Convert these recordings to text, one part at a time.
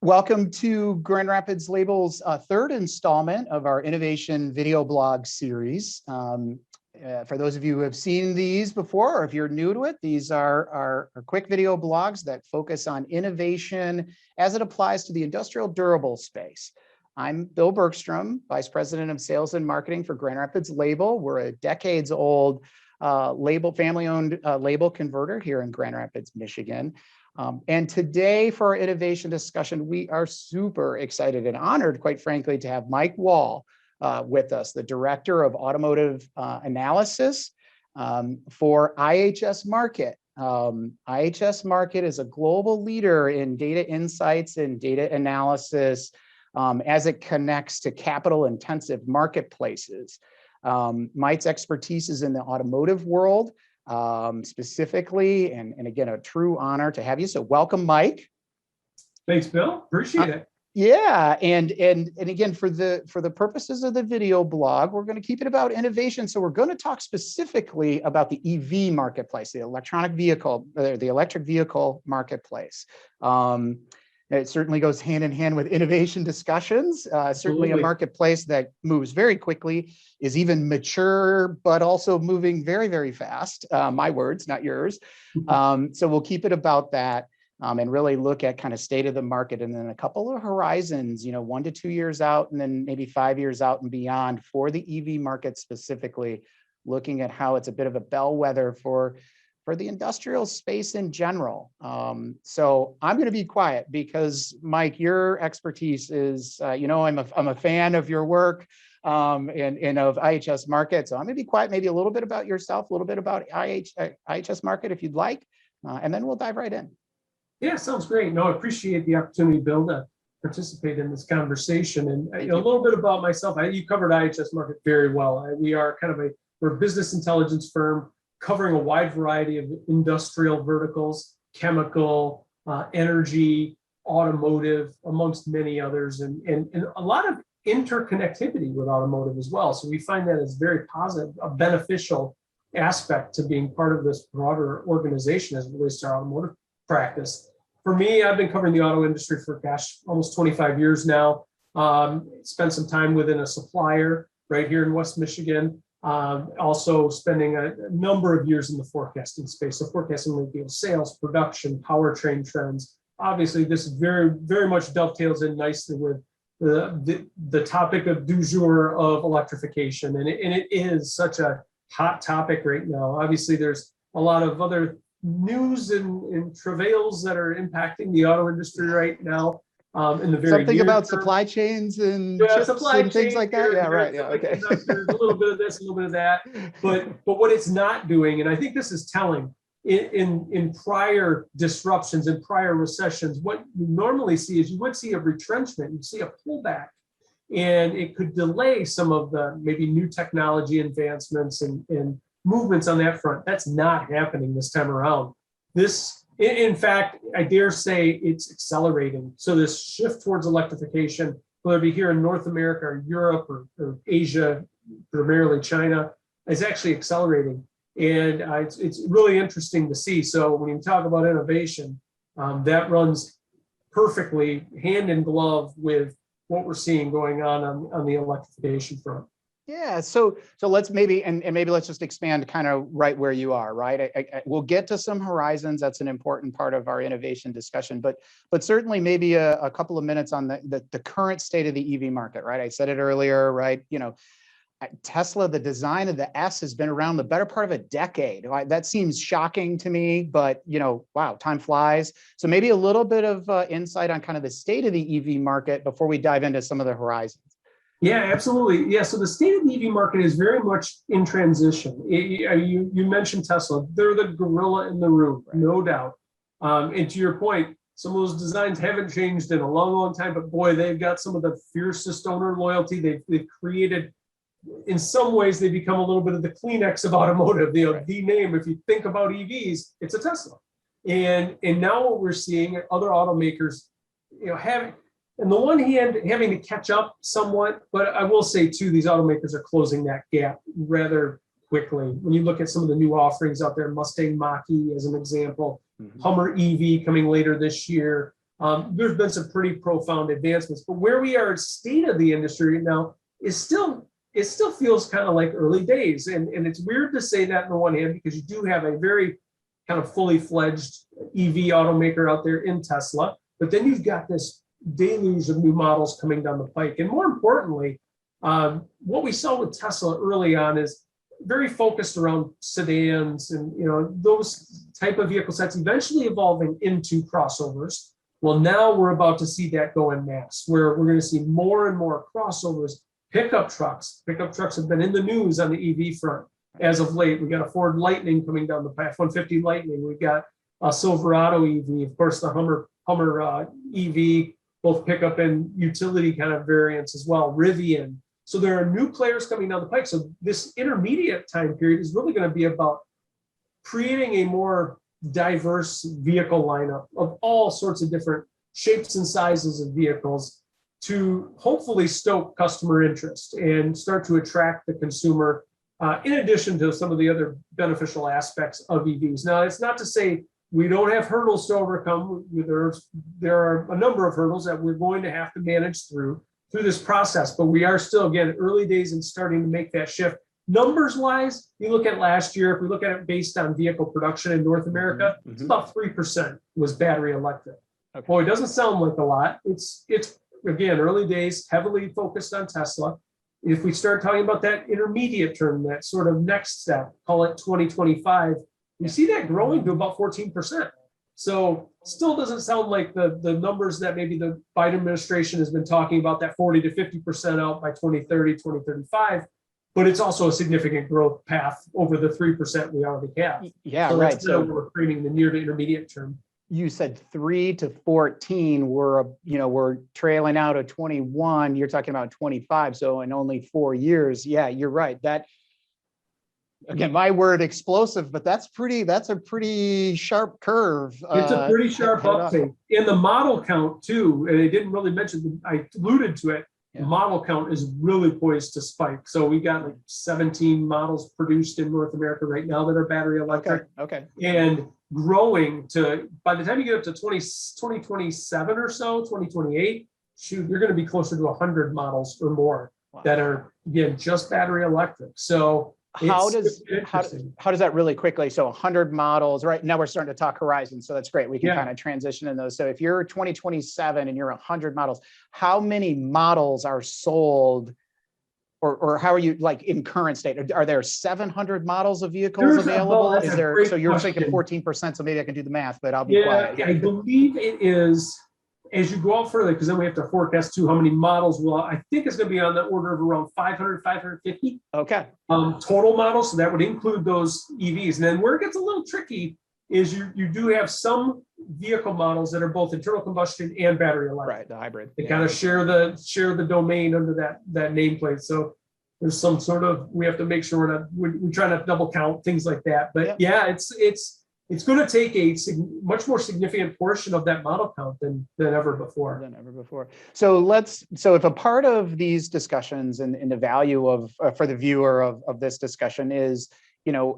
Welcome to Grand Rapids Label's third installment of our innovation video blog series. For those of you who have seen these before, or if you're new to it, these are our quick video blogs that focus on innovation as it applies to the industrial durable space. I'm Bill Bergstrom, Vice President of Sales and Marketing for Grand Rapids Label. We're a decades-old family-owned label converter here in Grand Rapids, Michigan. And today for our innovation discussion, we are super excited and honored, quite frankly, to have Mike Wall with us, the Director of Automotive Analysis for IHS Markit. IHS Markit is a global leader in data insights and data analysis as it connects to capital-intensive marketplaces. Mike's expertise is in the automotive world, specifically, and again, a true honor to have you. So welcome, Mike. Thanks, Bill. Appreciate it. Yeah, and again, for the purposes of the video blog, we're going to keep it about innovation. So we're going to talk specifically about the EV marketplace, the electric vehicle marketplace. It certainly goes hand in hand with innovation discussions. Certainly a marketplace that moves very quickly, is even mature, but also moving very, very fast. My words, not yours. So we'll keep it about that and really look at kind of state of the market and then a couple of horizons, 1 to 2 years out, and then maybe 5 years out and beyond for the EV market specifically, looking at how it's a bit of a bellwether for the industrial space in general. So I'm going to be quiet because, Mike, your expertise is, I'm a fan of your work and of IHS Markit. So I'm going to be quiet, maybe a little bit about yourself, a little bit about IHS Markit if you'd like, and then we'll dive right in. Yeah, sounds great. No, I appreciate the opportunity, Bill, to participate in this conversation. And a little bit about myself. You covered IHS Markit very well. We are we're a business intelligence firm covering a wide variety of industrial verticals, chemical, energy, automotive, amongst many others, and a lot of interconnectivity with automotive as well. So we find that as very positive, a beneficial aspect to being part of this broader organization as it relates to our automotive practice. For me, I've been covering the auto industry for, almost 25 years now. Spent some time within a supplier right here in West Michigan. Also spending a number of years in the forecasting space. So forecasting like sales, production, powertrain trends. Obviously, this very, very much dovetails in nicely with the topic of du jour of electrification. And it is such a hot topic right now. Obviously, there's a lot of other news and travails that are impacting the auto industry right now. In the very something about term. Supply chains and chips and things like that. Yeah, right. Yeah, okay. There's a little bit of this, a little bit of that, but what it's not doing, and I think this is telling, in prior disruptions, in prior recessions, what you normally see is you would see a retrenchment, you see a pullback, and it could delay some of the maybe new technology advancements and movements on that front. That's not happening this time around. In fact, I dare say it's accelerating. So this shift towards electrification, whether it be here in North America or Europe or Asia, primarily China, is actually accelerating. And it's really interesting to see. So when you talk about innovation, that runs perfectly hand in glove with what we're seeing going on the electrification front. Yeah, so let's maybe let's just expand kind of right where you are, right? We'll get to some horizons. That's an important part of our innovation discussion, but certainly maybe a couple of minutes on the current state of the EV market, right? I said it earlier, right? Tesla, the design of the S has been around the better part of a decade. That seems shocking to me, but wow, time flies. So maybe a little bit of insight on kind of the state of the EV market before we dive into some of the horizons. Yeah, absolutely. Yeah, so the state of the EV market is very much in transition. You mentioned Tesla. They're the gorilla in the room, no doubt. And to your point, some of those designs haven't changed in a long, long time, but boy, they've got some of the fiercest owner loyalty. They've created, in some ways, they become a little bit of the Kleenex of automotive. The name, if you think about EVs, it's a Tesla. And now what we're seeing, other automakers, having, on the one hand, having to catch up somewhat, but I will say too, these automakers are closing that gap rather quickly. When you look at some of the new offerings out there, Mustang Mach-E as an example, Hummer EV coming later this year, There's been some pretty profound advancements, but where we are state of the industry right now is it still feels kind of like early days. And it's weird to say that on the one hand, because you do have a very kind of fully fledged EV automaker out there in Tesla, but then you've got this deluge of new models coming down the pike. And more importantly, what we saw with Tesla early on is very focused around sedans and those type of vehicle sets, eventually evolving into crossovers. Well, now we're about to see that go in mass, where we're going to see more and more crossovers, pickup trucks. Pickup trucks have been in the news on the EV front as of late. We got a Ford Lightning coming down the path, F-150 Lightning. We've got a Silverado EV, of course, the Hummer EV, both pickup and utility kind of variants as well, Rivian. So there are new players coming down the pike. So this intermediate time period is really going to be about creating a more diverse vehicle lineup of all sorts of different shapes and sizes of vehicles to hopefully stoke customer interest and start to attract the consumer, in addition to some of the other beneficial aspects of EVs. Now, it's not to say we don't have hurdles to overcome. There are a number of hurdles that we're going to have to manage through this process, but we are still, again, early days and starting to make that shift. Numbers wise, you look at last year, if we look at it based on vehicle production in North America, it's about 3% was battery electric. Okay. Well, it doesn't sound like a lot. It's again, early days, heavily focused on Tesla. If we start talking about that intermediate term, that sort of next step, call it 2025, you see that growing to about 14%. So still doesn't sound like the numbers that maybe the Biden administration has been talking about, that 40 to 50% out by 2030, 2035. But it's also a significant growth path over the 3% we already have. Yeah, so right. So we're creating the near to intermediate term. You said 3 to 14. We're trailing out of 21. You're talking about 25. So in only 4 years, yeah, you're right. That again, my word explosive, but that's a pretty sharp curve. It's a pretty sharp uptake in the model count too. And I didn't really mention, I alluded to it. The model count is really poised to spike. So we got like 17 models produced in North America right now that are battery electric. Okay. And growing to, by the time you get up to 2027 or so, 2028, shoot, you're going to be closer to 100 models or more that are, again, just battery electric. So how does that really quickly? So 100 models, right? Now we're starting to talk horizon. So that's great. We can kind of transition in those. So if you're 2027 and you're 100 models, how many models are sold, or how are you like in current state? Are there 700 models of vehicles available? Is there? So you're thinking 14%. So maybe I can do the math, but I'll be quiet. I believe it is. As you go out further, because then we have to forecast too how many models will, I think it's going to be on the order of around 500, 550. Okay. Total models. So that would include those EVs. And then where it gets a little tricky is you do have some vehicle models that are both internal combustion and battery electric. Right, the hybrid. They kind of share the domain under that nameplate. So there's some sort of, we have to make sure we try not to double count things like that. But it's going to take a much more significant portion of that model count than ever before. So if a part of these discussions and the value of for the viewer of this discussion is,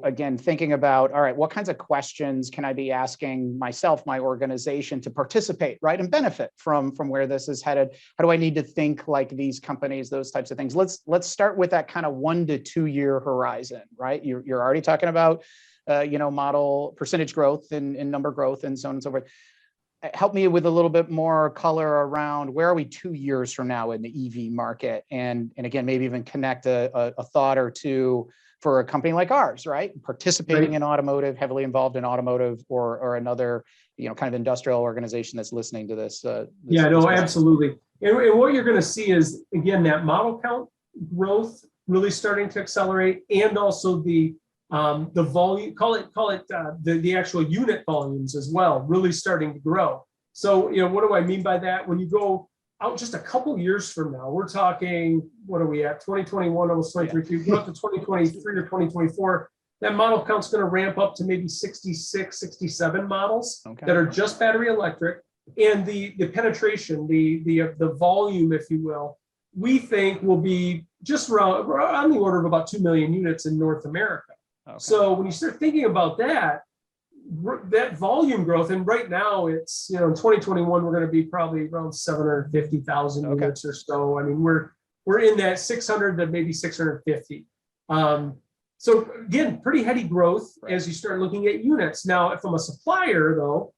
again, thinking about, all right, what kinds of questions can I be asking myself, my organization, to participate, right, and benefit from where this is headed? How do I need to think like these companies, those types of things? Let's start with that kind of 1 to 2 year horizon, right? You're already talking about model percentage growth and number growth and so on and so forth. Help me with a little bit more color around where are we 2 years from now in the EV market? And again, maybe even connect a thought or two for a company like ours, right? Participating in automotive, heavily involved in automotive, or another, kind of industrial organization that's listening to this. Absolutely. And what you're going to see is, again, that model count growth really starting to accelerate, and also the volume, call it the actual unit volumes as well, really starting to grow. So, what do I mean by that? When you go out just a couple years from now, we're talking, what are we at? 2021, almost 23. If you go up to 2023 or 2024, that model count's going to ramp up to maybe 66, 67 models that are just battery electric. And the penetration, the volume, if you will, we think will be just around on the order of about 2 million units in North America. Okay. So when you start thinking about that, that volume growth, and right now it's, in 2021, we're going to be probably around 750,000 Okay. units or so. I mean, we're in that 600 to maybe 650. So again, pretty heady growth as you start looking at units. Now, if I'm a supplier though,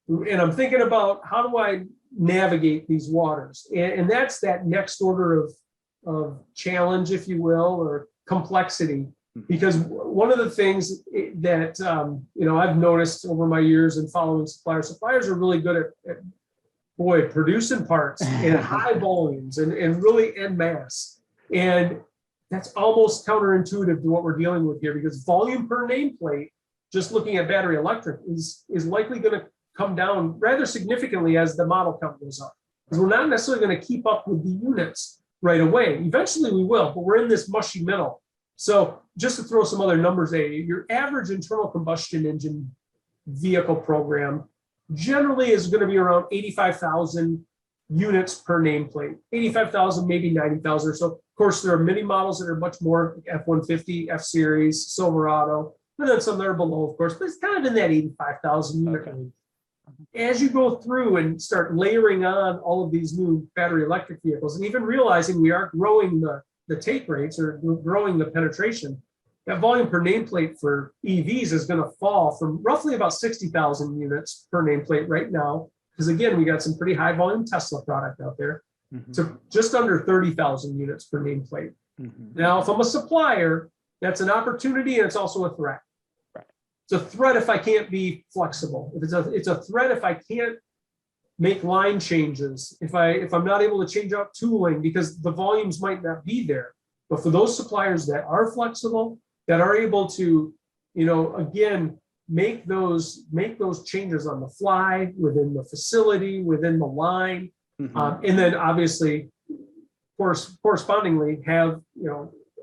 and I'm thinking about how do I navigate these waters, and that's that next order of challenge, if you will, or complexity. Because one of the things that I've noticed over my years in following suppliers are really good at producing parts in high volumes and really en masse. And that's almost counterintuitive to what we're dealing with here, because volume per nameplate, just looking at battery electric, is likely going to come down rather significantly as the model count goes up. Because we're not necessarily going to keep up with the units right away. Eventually we will, but we're in this mushy middle. So just to throw some other numbers at you, your average internal combustion engine vehicle program generally is going to be around 85,000 units per nameplate, 85,000, maybe 90,000 or so. Of course, there are many models that are much more, F-150, F-Series, Silverado, and then some that are below, of course, but it's kind of in that 85,000 unit range. As you go through and start layering on all of these new battery electric vehicles, and even realizing we are growing the take rates or growing the penetration, that volume per nameplate for EVs is going to fall from roughly about 60,000 units per nameplate right now, because again, we got some pretty high volume Tesla product out there, to just under 30,000 units per nameplate. Now, if I'm a supplier, that's an opportunity and it's also a threat. It's a threat if I can't be flexible. It's a threat if I can't make line changes, if I'm not able to change out tooling because the volumes might not be there. But for those suppliers that are flexible, that are able to, again, make those changes on the fly within the facility, within the line, and then obviously, correspondingly, have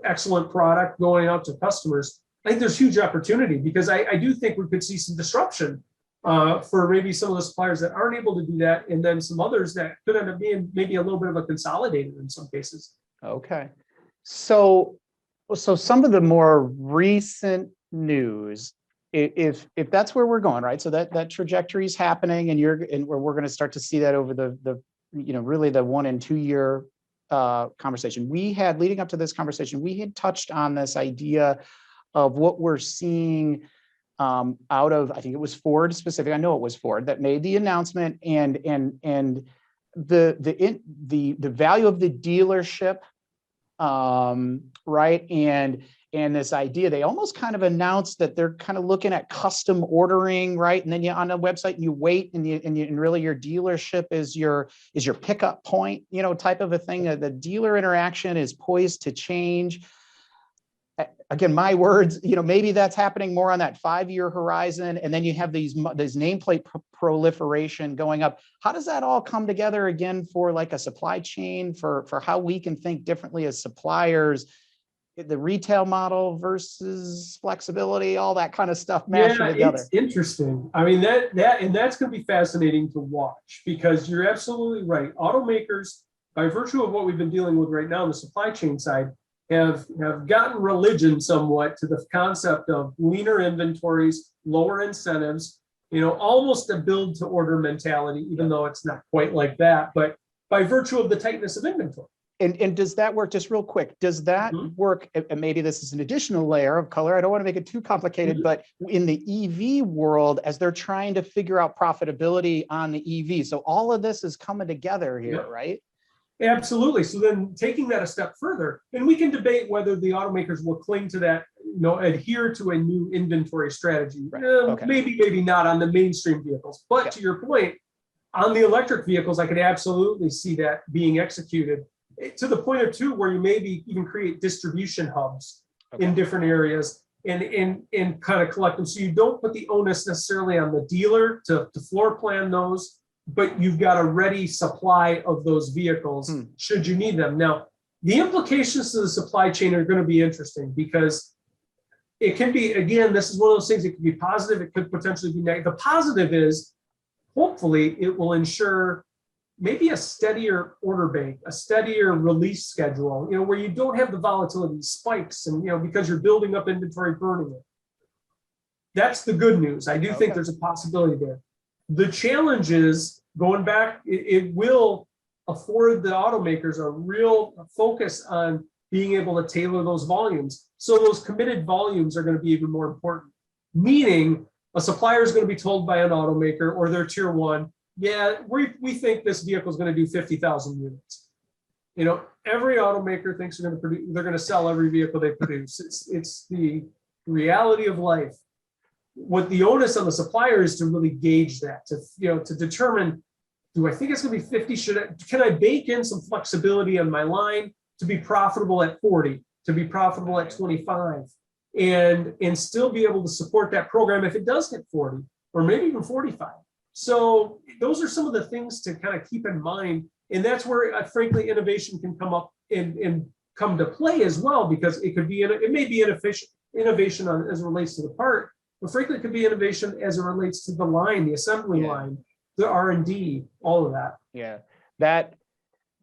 excellent product going out to customers. I think there's huge opportunity, because I do think we could see some disruption for maybe some of the suppliers that aren't able to do that, and then some others that could end up being maybe a little bit of a consolidator in some cases. Okay. So some of the more recent news, if that's where we're going, right? So that trajectory is happening, and we're going to start to see that over the really the 1 and 2 year conversation we had leading up to this conversation. We had touched on this idea of what we're seeing out of, I think it was Ford specific. I know it was Ford that made the announcement, and the value of the dealership, right? And this idea, they almost kind of announced that they're kind of looking at custom ordering, right? And then you're on the website and you wait, and really your dealership is your pickup point, type of a thing. The dealer interaction is poised to change. Again, my words, maybe that's happening more on that 5-year horizon, and then you have these nameplate proliferation going up. How does that all come together again for like a supply chain, for how we can think differently as suppliers, the retail model versus flexibility, all that kind of stuff mashing together? It's interesting. I mean, that's going to be fascinating to watch, because you're absolutely right. Automakers, by virtue of what we've been dealing with right now on the supply chain side, have gotten religion somewhat to the concept of leaner inventories, lower incentives, almost a build to order mentality, even though it's not quite like that, but by virtue of the tightness of inventory. And does that work, just real quick, does that work, and maybe this is an additional layer of color, I don't want to make it too complicated, but in the EV world, as they're trying to figure out profitability on the EV, so all of this is coming together here, right? Absolutely. So then taking that a step further, and we can debate whether the automakers will cling to that, adhere to a new inventory strategy. Right. Maybe not on the mainstream vehicles, but to your point, on the electric vehicles, I could absolutely see that being executed to the point of where you maybe even create distribution hubs in different areas and kind of collect them. So you don't put the onus necessarily on the dealer to floor plan those, but you've got a ready supply of those vehicles should you need them. Now, the implications to the supply chain are going to be interesting, because it can be, again, this is one of those things that could be positive, it could potentially be negative. The positive is, hopefully, it will ensure maybe a steadier order bank, a steadier release schedule, where you don't have the volatility spikes and, because you're building up inventory, burning it. That's the good news. I do think there's a possibility there. The challenge is going back, it will afford the automakers a real focus on being able to tailor those volumes. So those committed volumes are going to be even more important. Meaning a supplier is going to be told by an automaker or their tier one, yeah, we think this vehicle is going to do 50,000 units. You know, every automaker thinks they're going to sell every vehicle they produce. It's the reality of life. What the onus on the supplier is to really gauge that, to determine, do I think it's going to be 50? Can I bake in some flexibility on my line to be profitable at 40, to be profitable at 25, and still be able to support that program if it does hit 40 or maybe even 45. So those are some of the things to kind of keep in mind. And that's where, frankly, innovation can come up and come to play as well, because it may be innovation as it relates to the part, but frankly, it could be innovation as it relates to the line, the assembly line, the R&D, all of that. Yeah, that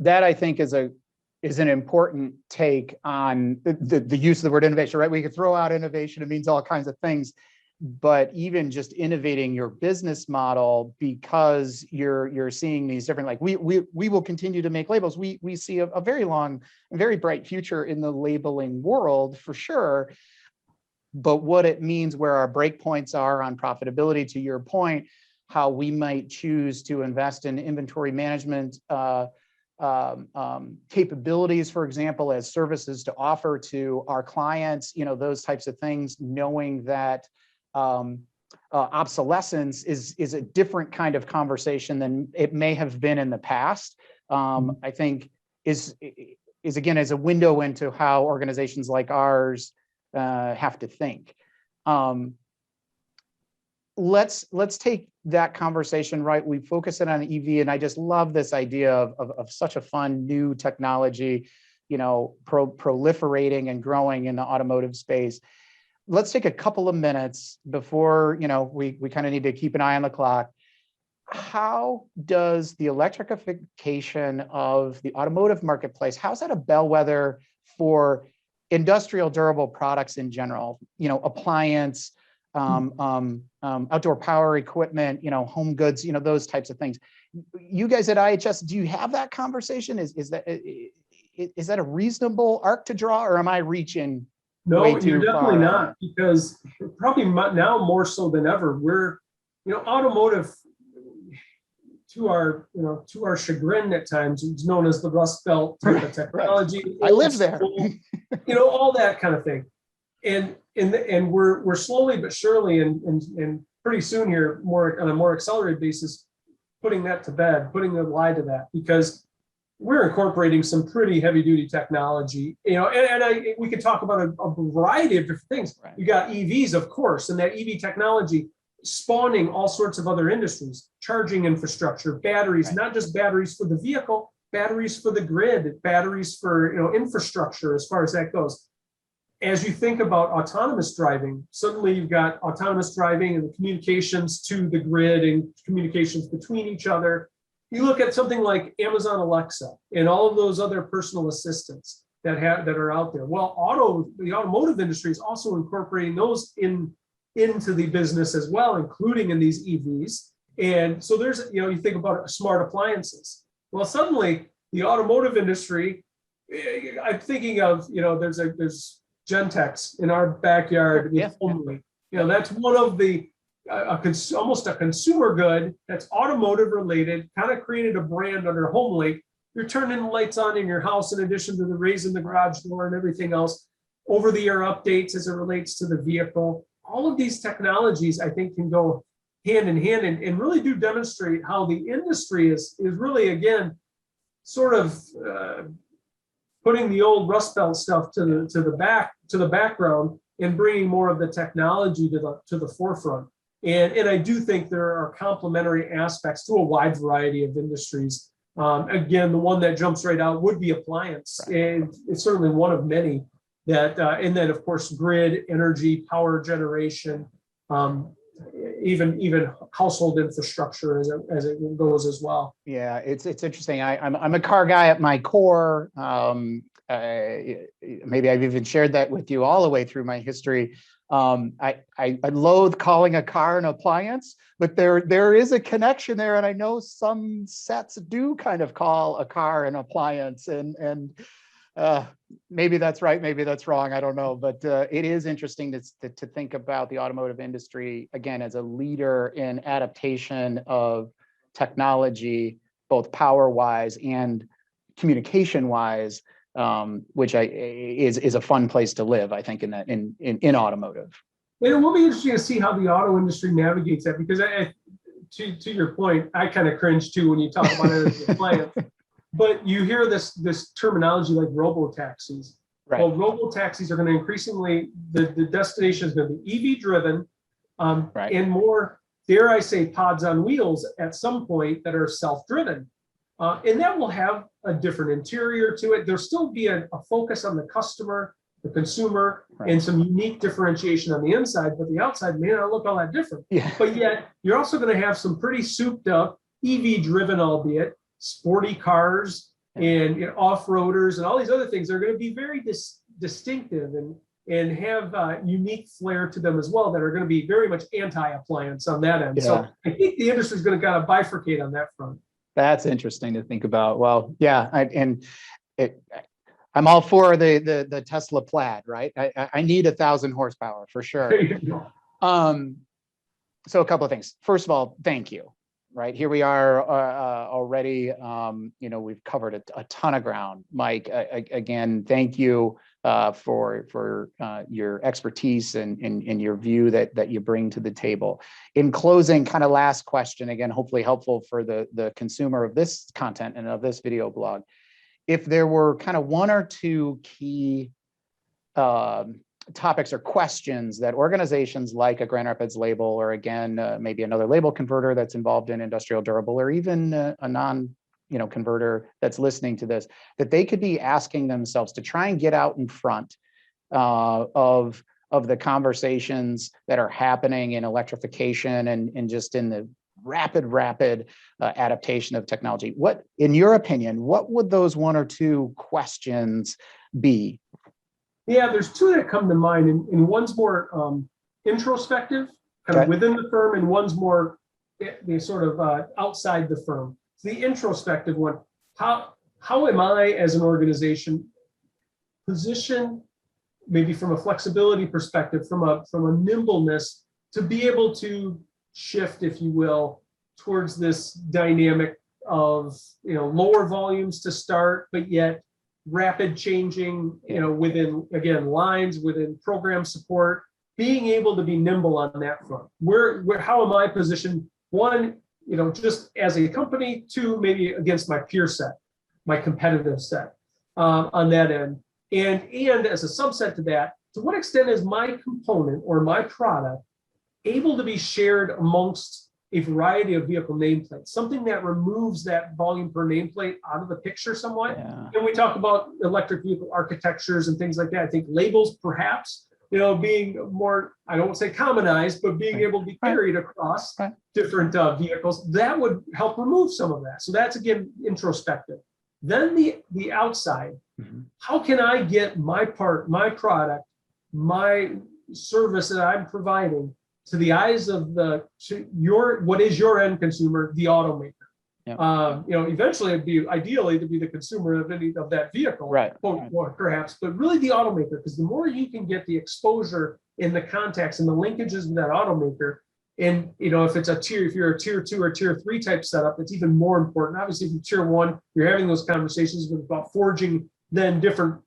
I think is an important take on the use of the word innovation, right? We could throw out innovation, it means all kinds of things, but even just innovating your business model because you're seeing these different, like we will continue to make labels. We see a very long, very bright future in the labeling world for sure. But what it means, where our breakpoints are on profitability, to your point, how we might choose to invest in inventory management capabilities, for example, as services to offer to our clients, those types of things, knowing that obsolescence is a different kind of conversation than it may have been in the past. I think is again, as a window into how organizations like ours have to think. Let's take that conversation, right? We focus it on EV, and I just love this idea of such a fun new technology, proliferating and growing in the automotive space. Let's take a couple of minutes before, we kind of need to keep an eye on the clock. How does the electrification of the automotive marketplace, how's that a bellwether for industrial durable products in general, appliance, outdoor power equipment, home goods, those types of things? You guys at IHS, do you have that conversation? Is that a reasonable arc to draw, or am I reaching? No, you're definitely not, because probably now more so than ever, we're, automotive, to our chagrin at times, it's known as the Rust Belt type of technology. Right. I live there. All that kind of thing. And we're slowly but surely and pretty soon here, on a more accelerated basis, putting that to bed, putting a lie to that, because we're incorporating some pretty heavy duty technology, we could talk about a variety of different things. Right. You got EVs, of course, and that EV technology spawning all sorts of other industries, charging infrastructure, batteries, right. Not just batteries for the vehicle, batteries for the grid, batteries for, infrastructure as far as that goes. As you think about autonomous driving, suddenly you've got autonomous driving and the communications to the grid and communications between each other. You look at something like Amazon Alexa and all of those other personal assistants that are out there. Well, the automotive industry is also incorporating those into the business as well, including in these EVs. And so there's, you think about smart appliances. Well, suddenly the automotive industry, I'm thinking of, there's Gentex in our backyard with Homely. That's one of the almost a consumer good that's automotive related, kind of created a brand under Homely. You're turning the lights on in your house in addition to the raising the garage door and everything else. Over-the-air updates as it relates to the vehicle. All of these technologies, I think, can go hand in hand and really do demonstrate how the industry is really, again, sort of putting the old Rust Belt stuff to the background and bringing more of the technology to the forefront. And I do think there are complementary aspects to a wide variety of industries. Again, the one that jumps right out would be appliance. Right. And it's certainly one of many that, and then of course, grid, energy, power generation, even household infrastructure as it goes as well. Yeah, it's interesting. I'm a car guy at my core. maybe I've even shared that with you all the way through my history. I loathe calling a car an appliance, but there is a connection there, and I know some sets do kind of call a car an appliance, and maybe that's right, maybe that's wrong, I don't know, but it is interesting to think about the automotive industry again as a leader in adaptation of technology, both power-wise and communication-wise, which is a fun place to live, I think, in automotive. And it will be interesting to see how the auto industry navigates that, because to your point, I kind of cringe too when you talk about it as a appliance. But you hear this terminology like robo-taxis. Right. Well, robo-taxis are going to increasingly, the destination is going to be EV driven, Right. and more, dare I say, pods on wheels at some point that are self-driven. And that will have a different interior to it. There'll still be a focus on the customer, the consumer, Right. and some unique differentiation on the inside, but the outside may not look all that different. Yeah. But yet, you're also going to have some pretty souped up, EV driven, albeit sporty cars and off-roaders and all these other things. They're going to be very distinctive and have unique flair to them as well, that are going to be very much anti-appliance on that end. Yeah. So I think the industry is going to kind of bifurcate on that front. That's interesting to think about. Well, yeah, I'm all for the Tesla Plaid, right? I need 1,000 horsepower for sure. There you go. So a couple of things. First of all, thank you. Right, here we are already. We've covered a ton of ground. Mike, again, thank you for your expertise and your view that you bring to the table. In closing, kind of last question, again, hopefully helpful for the consumer of this content and of this video blog. If there were kind of one or two key topics or questions that organizations like a Grand Rapids label, or again, maybe another label converter that's involved in industrial durable, or even a non converter that's listening to this, that they could be asking themselves to try and get out in front of the conversations that are happening in electrification and just in the rapid adaptation of technology. What, in your opinion, what would those one or two questions be? Yeah, there's two that come to mind, and one's more introspective, kind of within the firm, and one's more sort of outside the firm. So the introspective one, how am I as an organization positioned, maybe from a flexibility perspective, from a nimbleness, to be able to shift, if you will, towards this dynamic of lower volumes to start, but yet rapid changing, within, again, lines, within program support, being able to be nimble on that front. How am I positioned? One, just as a company. Two, maybe against my peer set, my competitive set, on that end. And as a subset to that, to what extent is my component or my product able to be shared amongst a variety of vehicle nameplates, something that removes that volume per nameplate out of the picture somewhat. Yeah. And we talk about electric vehicle architectures and things like that. I think labels, perhaps, being more, I don't want to say commonized, but being able to be carried across different vehicles, that would help remove some of that. So that's, again, introspective. Then the outside, how can I get my part, my product, my service that I'm providing to the eyes of what is your end consumer, the automaker? Yeah. Eventually it'd be ideally to be the consumer of that vehicle, right? Or perhaps, but really the automaker, because the more you can get the exposure in the contacts and the linkages with that automaker, and if you're a tier 2 or tier 3 type setup, it's even more important. Obviously, if you're tier 1, you're having those conversations about forging then different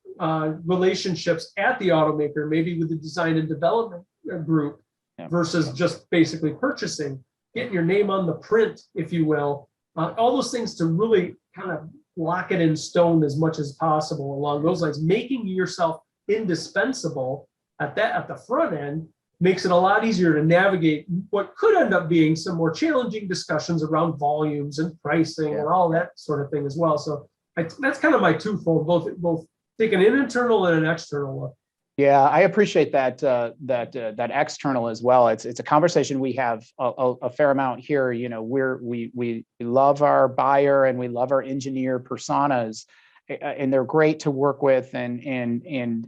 relationships at the automaker, maybe with the design and development group, versus just basically purchasing, getting your name on the print, if you will, all those things to really kind of lock it in stone as much as possible along those lines. Making yourself indispensable at the front end makes it a lot easier to navigate what could end up being some more challenging discussions around volumes and pricing and all that sort of thing as well. So that's kind of my twofold, both taking an internal and an external look. Yeah, I appreciate that external as well. It's a conversation we have a fair amount here. We love our buyer and we love our engineer personas, and they're great to work with, and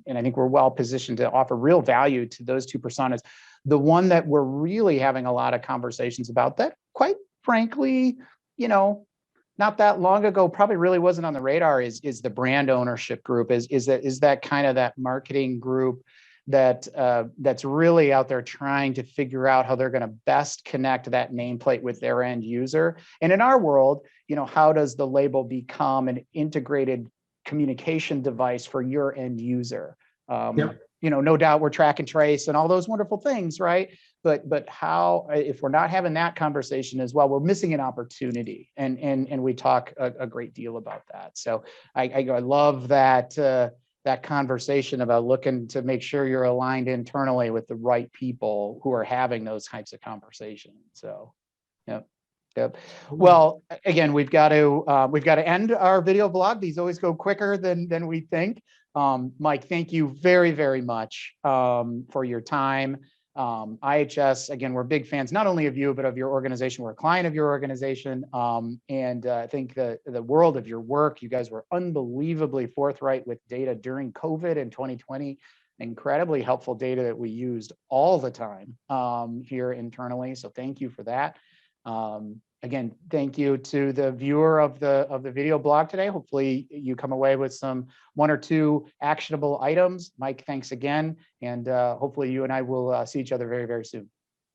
I think we're well positioned to offer real value to those two personas. The one that we're really having a lot of conversations about, that quite frankly, not that long ago probably really wasn't on the radar, is the brand ownership group. Is that kind of that marketing group that's really out there trying to figure out how they're going to best connect that nameplate with their end user. And in our world, how does the label become an integrated communication device for your end user? Yep. No doubt we're track and trace and all those wonderful things, right? But how, if we're not having that conversation as well, we're missing an opportunity. And we talk a great deal about that. So I love that conversation about looking to make sure you're aligned internally with the right people who are having those types of conversations. So, yep. Well, again, we've got to end our video blog. These always go quicker than we think. Mike, thank you very, very much for your time. IHS, again, we're big fans, not only of you, but of your organization. We're a client of your organization. And I think the world of your work, you guys were unbelievably forthright with data during COVID in 2020, incredibly helpful data that we used all the time here internally. So thank you for that. Again, thank you to the viewer of the video blog today. Hopefully you come away with one or two actionable items. Mike, thanks again. And hopefully you and I will see each other very, very soon.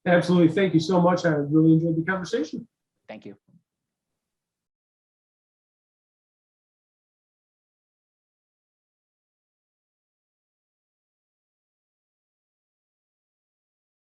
Absolutely. Thank you so much. I really enjoyed the conversation. Thank you.